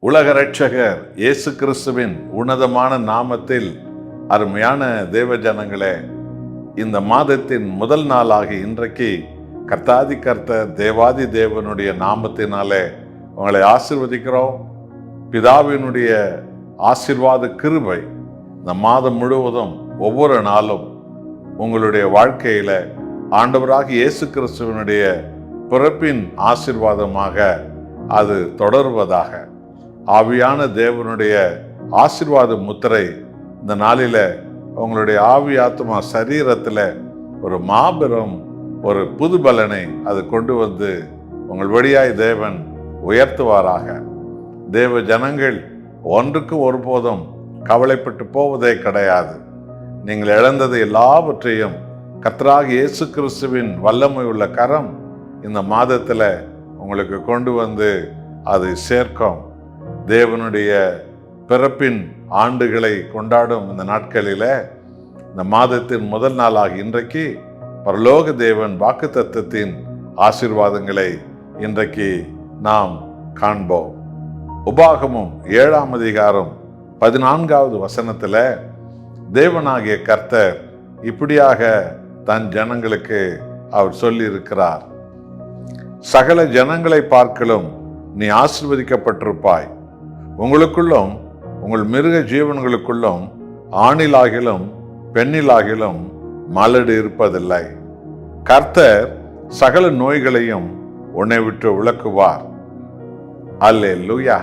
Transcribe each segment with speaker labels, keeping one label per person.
Speaker 1: உலக இரட்சகர் இயேசு கிறிஸ்துவின் உன்னதமான நாமத்தில் அருமையான தேவ ஜனங்களே, இந்த மாதத்தின் முதல் நாளாகி இன்றைக்கு கர்த்தாதி கர்த்தர் தேவாதி தேவனுடைய நாமத்தினாலே உங்களை ஆசீர்வதிக்கிறோம். பிதாவினுடைய ஆசீர்வாத கிருபை இந்த மாதம் முழுவதும் ஒவ்வொரு நாளும் உங்களுடைய வாழ்க்கையில ஆண்டவராக இயேசு கிறிஸ்துவனுடைய பிறப்பின் ஆசீர்வாதமாக அது தொடர்வதாக. ஆவியான தேவனுடைய ஆசீர்வாத முத்திரை இந்த நாளில உங்களுடைய ஆவி ஆத்மா சரீரத்தில் ஒரு மாபெரும் ஒரு புது பலனை அது கொண்டு வந்து உங்கள் வழியாய் தேவன் உயர்த்துவாராக. தேவ ஜனங்கள் ஒன்றுக்கு ஒருபோதும் கவலைப்பட்டு போவதே கிடையாது. நீங்கள் இழந்தது எல்லாவற்றையும் கர்த்தராகிய இயேசு கிறிஸ்துவின் வல்லமை உள்ள கரம் இந்த மாதத்தில் உங்களுக்கு கொண்டு வந்து அதை சேர்க்கும். தேவனுடைய பிறப்பின் ஆண்டுகளை கொண்டாடும் இந்த நாட்களில இந்த மாதத்தின் முதல் நாளாக இன்றைக்கு பரலோக தேவன் வாக்குத்தத்தத்தின் ஆசீர்வாதங்களை இன்றைக்கு நாம் காண்போம். உபாகமம் 7ஆம் அதிகாரம் 14வது வசனத்துல தேவனாகிய கர்த்தர் இப்படியாக தன் ஜனங்களுக்கு அவர் சொல்லி இருக்கிறார். சகல ஜனங்களை பார்க்கலும் நீ ஆசீர்வதிக்கப்பட்டிருப்பாய். உங்களுக்குள்ளும் உங்கள் மிருக ஜீவன்களுக்குள்ளும் ஆணிலாகிலும் பெண்ணிலாகிலும் மலடு இருப்பதில்லை. கர்த்தர் சகல நோய்களையும் உன்னை விட்டு விலக்குவார். அல்லேலூயா!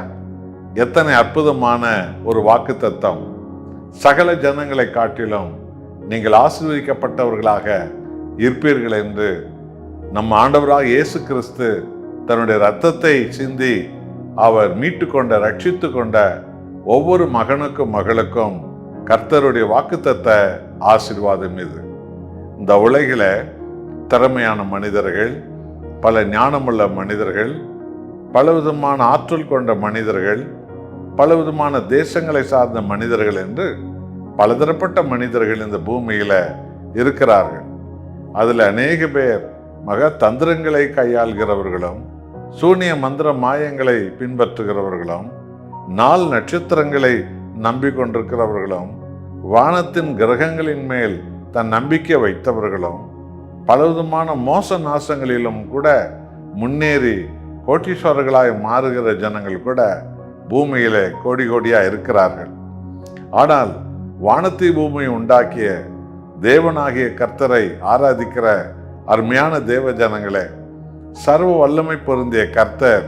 Speaker 1: எத்தனை அற்புதமான ஒரு வாக்குத்தத்தம்! சகல ஜனங்களை காட்டிலும் நீங்கள் ஆசீர்வதிக்கப்பட்டவர்களாக இருப்பீர்கள் என்று நம் ஆண்டவராக இயேசு கிறிஸ்து தன்னுடைய இரத்தத்தை சிந்தி அவர் மீட்டு கொண்ட ரட்சித்து கொண்ட ஒவ்வொரு மகனுக்கும் மகளுக்கும் கர்த்தருடைய வாக்குத்தத்த ஆசீர்வாதம் இது. இந்த உலகில திறமையான மனிதர்கள், பல ஞானமுள்ள மனிதர்கள், பலவிதமான ஆற்றல் கொண்ட மனிதர்கள், பலவிதமான தேசங்களை சார்ந்த மனிதர்கள் என்று பலதரப்பட்ட மனிதர்கள் இந்த பூமியில இருக்கிறார்கள். அதுல அநேக பேர் மக தந்திரங்களை கையாள்கிறவர்களும், சூனிய மந்திர மாயங்களை பின்பற்றுகிறவர்களும், நாள் நட்சத்திரங்களை நம்பிக்கொண்டிருக்கிறவர்களும், வானத்தின் கிரகங்களின் மேல் தன் நம்பிக்கை வைத்தவர்களும், பலவிதமான மோச நாசங்களிலும் கூட முன்னேறி கோட்டீஸ்வரர்களாய் மாறுகிற ஜனங்கள் கூட பூமியிலே கோடி கோடியா இருக்கிறார்கள். ஆனால் வானத்தை பூமியை உண்டாக்கிய தேவனாகிய கர்த்தரை ஆராதிக்கிற அருமையான தேவ ஜனங்களே, சர்வ வல்லமை பொருந்திய கர்த்தர்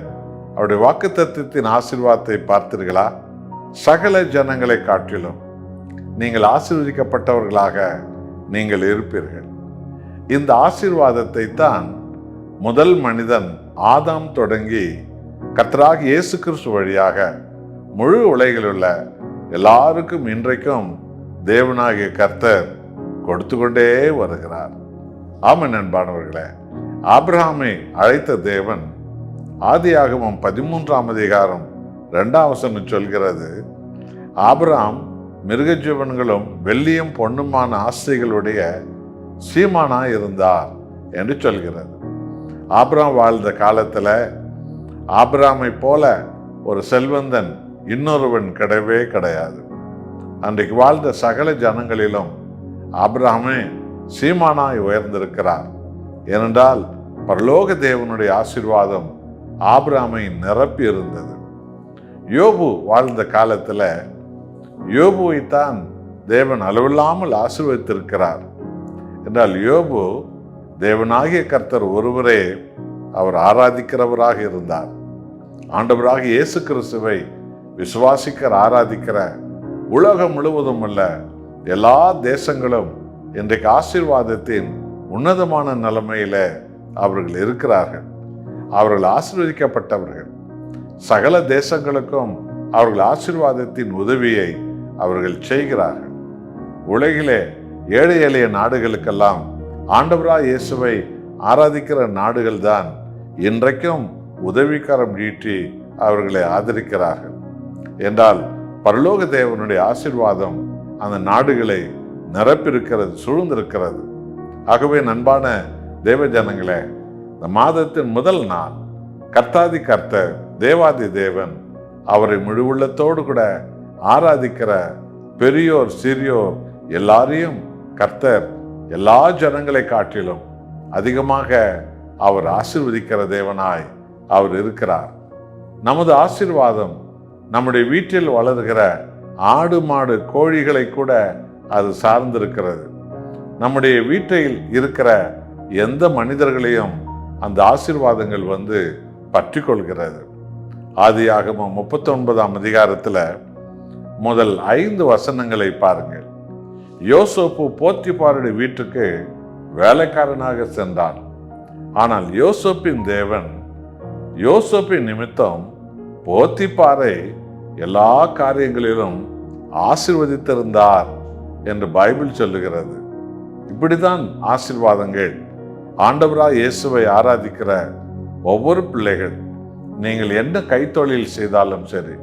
Speaker 1: அவருடைய வாக்குத்தத்தத்தின் ஆசீர்வாதத்தை பார்த்தீர்களா? சகல ஜனங்களை காட்டிலும் நீங்கள் ஆசீர்வதிக்கப்பட்டவர்களாக நீங்கள் இருப்பீர்கள். இந்த ஆசீர்வாதத்தை தான் முதல் மனிதன் ஆதாம் தொடங்கி கர்த்தராகிய இயேசு கிறிஸ்து வழியாக முழு உலகில் உள்ள எல்லாருக்கும் இன்றைக்கும் தேவனாகிய கர்த்தர் கொடுத்து கொண்டே வருகிறார். ஆமென் அன்பானவர்களே, ஆபிரகாமை அழைத்த தேவன் ஆதியாகமம் 13ஆம் அதிகாரம் 2ஆம் வசனம் சொல்கிறது, ஆபிரகாம் மிருக ஜீவன்களும் வெள்ளியும் பொன்னுமான ஆசைகளுடைய சீமானாய் இருந்தார் என்று சொல்கிறது. ஆபிரகாம் வாழ்ந்த காலத்துல ஆபிரகாமை போல ஒரு செல்வந்தன் இன்னொருவன் கிடையவே கிடையாது. அன்றைக்கு வாழ்ந்த சகல ஜனங்களிலும் ஆபிரகாமே சீமானாய் உயர்ந்திருக்கிறார். ஏனென்றால் பரலோக தேவனுடைய ஆசீர்வாதம் ஆபிரகாமை நிரப்பி இருந்தது. யோபு வாழ்ந்த காலத்துல யோபுவைத்தான் தேவன் அளவில்லாமல் ஆசீர்வதித்திருக்கிறார். என்றால் யோபு தேவனாகிய கர்த்தர் ஒருவரே அவர் ஆராதிக்கிறவராக இருந்தார். ஆண்டவராக இயேசு கிறிஸ்துவை விசுவாசிக்கிற ஆராதிக்கிற உலகம் முழுவதும் உள்ள எல்லா தேசங்களும் இன்றைக்கு ஆசீர்வாதத்தின் உன்னதமான நிலைமையில அவர்கள் இருக்கிறார்கள். அவர்கள் ஆசீர்வதிக்கப்பட்டவர்கள். சகல தேசங்களுக்கும் அவர்கள் ஆசீர்வாதத்தின் உதவியை அவர்கள் செய்கிறார்கள். உலகிலே ஏழை எளிய நாடுகளுக்கெல்லாம் ஆண்டவராய் இயேசுவை ஆராதிக்கிற நாடுகள் தான் இன்றைக்கும் உதவிக்கரம் நீட்டி அவர்களை ஆதரிக்கிறார்கள். என்றால் பரலோக தேவனுடைய ஆசீர்வாதம் அந்த நாடுகளை நிரப்பிருக்கிறது, சூழ்ந்திருக்கிறது. ஆகவே நண்பான தேவ ஜனங்களே, இந்த மாதத்தின் முதல் நாள் கர்த்தாதி கர்த்தர் தேவாதி தேவன் அவரை முழு உள்ளத்தோடு கூட ஆராதிக்கிற பெரியோர் சிறியோர் எல்லாரையும் கர்த்தர் எல்லா ஜனங்களை காட்டிலும் அதிகமாக அவர் ஆசீர்வதிக்கிற தேவனாய் அவர் இருக்கிறார். நமது ஆசீர்வாதம் நம்முடைய வீட்டில் வளர்கிற ஆடு மாடு கோழிகளை கூட அது சார்ந்திருக்கிறது. நம்முடைய வீட்டில் இருக்கிற எந்த மனிதர்களையும் அந்த ஆசீர்வாதங்கள் பற்றி கொள்கிறது. ஆதியாகமம் 39ஆம் அதிகாரத்தில் முதல் 5 வசனங்களை பாருங்கள். யோசேப்பு போத்திபாருடைய வீட்டுக்கு வேலைக்காரனாக சென்றான். ஆனால் யோசேப்பின் தேவன் யோசேப்பின் நிமித்தம் போத்திபாரை எல்லா காரியங்களிலும் ஆசீர்வதித்திருந்தார் என்று பைபிள் சொல்லுகிறது. இப்படிதான் ஆசீர்வாதங்கள் ஆண்டவராய் இயேசுவை ஆராதிக்கிற ஒவ்வொரு பிள்ளைகள், நீங்கள் என்ன கைத்தொழில் செய்தாலும் சரி,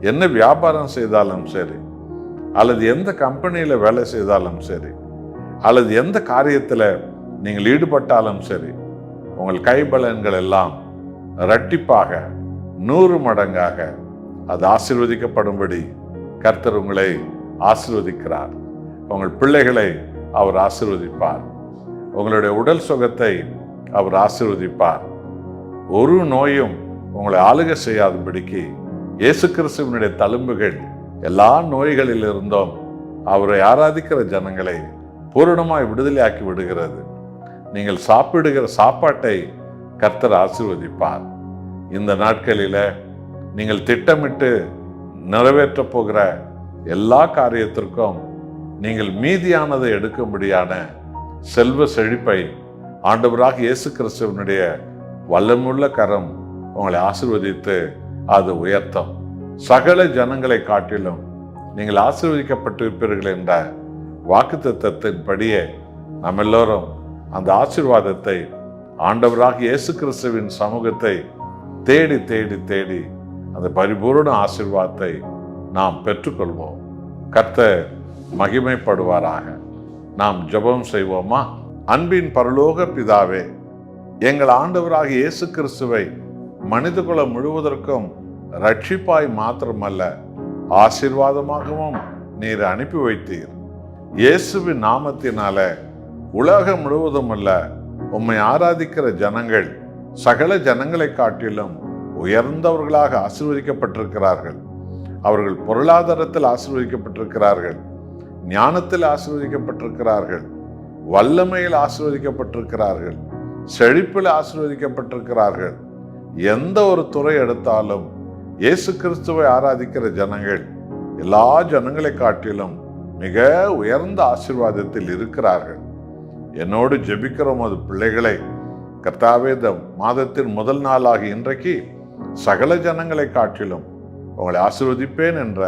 Speaker 1: என்ன வியாபாரம் செய்தாலும் சரி, அல்லது எந்த கம்பெனியில் வேலை செய்தாலும் சரி, அல்லது எந்த காரியத்தில் நீங்கள் ஈடுபட்டாலும் சரி, உங்கள் கைபலன்கள் எல்லாம் இரட்டிப்பாக 100 மடங்காக அது ஆசீர்வதிக்கப்படும்படி கர்த்தர் உங்களை ஆசீர்வதிக்கிறார். உங்கள் பிள்ளைகளை அவர் ஆசீர்வதிப்பார். உங்களுடைய உடல் சுகத்தை அவர் ஆசீர்வதிப்பார். ஒரு நோயும் உங்களை ஆளுகை செய்யாதபடிக்கு இயேசு கிறிஸ்துவினுடைய தழும்புகள் எல்லா நோய்களிலிருந்தும் அவரை ஆராதிக்கிற ஜனங்களை பூரணமாய் விடுதலையாக்கி விடுகிறது. நீங்கள் சாப்பிடுகிற சாப்பாட்டை கர்த்தர் ஆசீர்வதிப்பார். இந்த நாட்களில் நீங்கள் திட்டமிட்டு நிறைவேற்ற போகிற எல்லா காரியத்திற்கும் நீங்கள் மீதியானதை எடுக்கும்படியான செல்வ செழிப்பை ஆண்டவராக இயேசு கிறிஸ்துவனுடைய வல்லமுள்ள கரம் உங்களை ஆசீர்வதித்து அது உயர்த்தும். சகல ஜனங்களை காட்டிலும் நீங்கள் ஆசீர்வதிக்கப்பட்டிருப்பீர்கள் என்ற வாக்குத்தத்தத்தின்படியே நாம் எல்லோரும் அந்த ஆசீர்வாதத்தை ஆண்டவராக இயேசு கிறிஸ்துவின் சமூகத்தை தேடி தேடி தேடி அந்த பரிபூர்ண ஆசீர்வாதத்தை நாம் பெற்றுக்கொள்வோம். கர்த்தர் மகிமைப்படுவாராக. நாம் ஜெபம் செய்வோமா? அன்பின் பரலோக பிதாவே, எங்கள் ஆண்டவராக இயேசு கிறிஸ்துவை மனிதகுலம் முழுவதற்கும் ரட்சிப்பாய் மாத்திரமல்ல ஆசீர்வாதமாகவும் நீர் அனுப்பி வைத்தீர். இயேசுவின் நாமத்தினால உலகம் முழுவதும் அல்ல, உம்மை ஆராதிக்கிற ஜனங்கள் சகல ஜனங்களை காட்டிலும் உயர்ந்தவர்களாக ஆசீர்வதிக்கப்பட்டிருக்கிறார்கள். அவர்கள் பொருளாதாரத்தில் ஆசீர்வதிக்கப்பட்டிருக்கிறார்கள், ஞானத்தில் ஆசீர்வதிக்கப்பட்டிருக்கிறார்கள், வல்லமையில் ஆசீர்வதிக்கப்பட்டிருக்கிறார்கள், செழிப்பில் ஆசீர்வதிக்கப்பட்டிருக்கிறார்கள். எந்த ஒரு துறை எடுத்தாலும் இயேசு கிறிஸ்துவை ஆராதிக்கிற ஜனங்கள் எல்லா ஜனங்களை காட்டிலும் மிக உயர்ந்த ஆசீர்வாதத்தில் இருக்கிறார்கள். என்னோடு ஜெபிக்கிற உமது பிள்ளைகளை கர்த்தாவே, இந்த மாதத்தின் முதல் நாளாகி இன்றைக்கு சகல ஜனங்களை காட்டிலும் உங்களை ஆசீர்வதிப்பேன் என்ற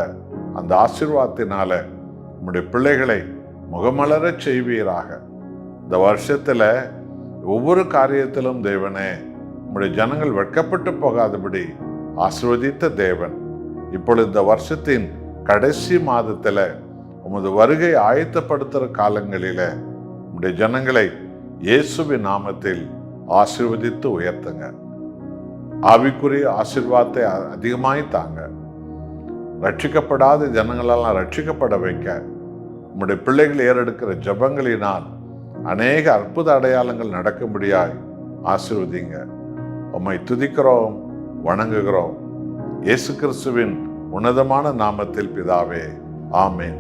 Speaker 1: அந்த ஆசீர்வாதத்தினால உம்முடைய பிள்ளைகளை முகமலரச் செய்வீராக. இந்த வருஷத்துல ஒவ்வொரு காரியத்திலும் தேவனே, உம்முடைய ஜனங்கள் வெட்கப்பட்டு போகாதபடி ஆசீர்வதித்த தேவன், இப்பொழுது இந்த வருஷத்தின் கடைசி மாதத்துல உமது வருகை ஆயத்தப்படுத்துகிற காலங்களில உம்முடைய ஜனங்களை இயேசுவின் நாமத்தில் ஆசீர்வதித்து உயர்த்துங்க. ஆவிக்குரிய ஆசீர்வாதத்தை அதிகமாய் தாங்க. ரட்சிக்கப்படாத ஜனங்களெல்லாம் ரட்சிக்கப்பட வைக்க உம்முடைய பிள்ளைகள் ஏறெடுக்கிற ஜபங்களினால் அநேக அற்புத அடையாளங்கள் நடக்கும்படியாய் ஆசீர்வதிங்க. உம்மை துதிக்கிறோம், வணங்குகிறோம். இயேசு கிறிஸ்துவின் உன்னதமான நாமத்தில் பிதாவே, ஆமேன்.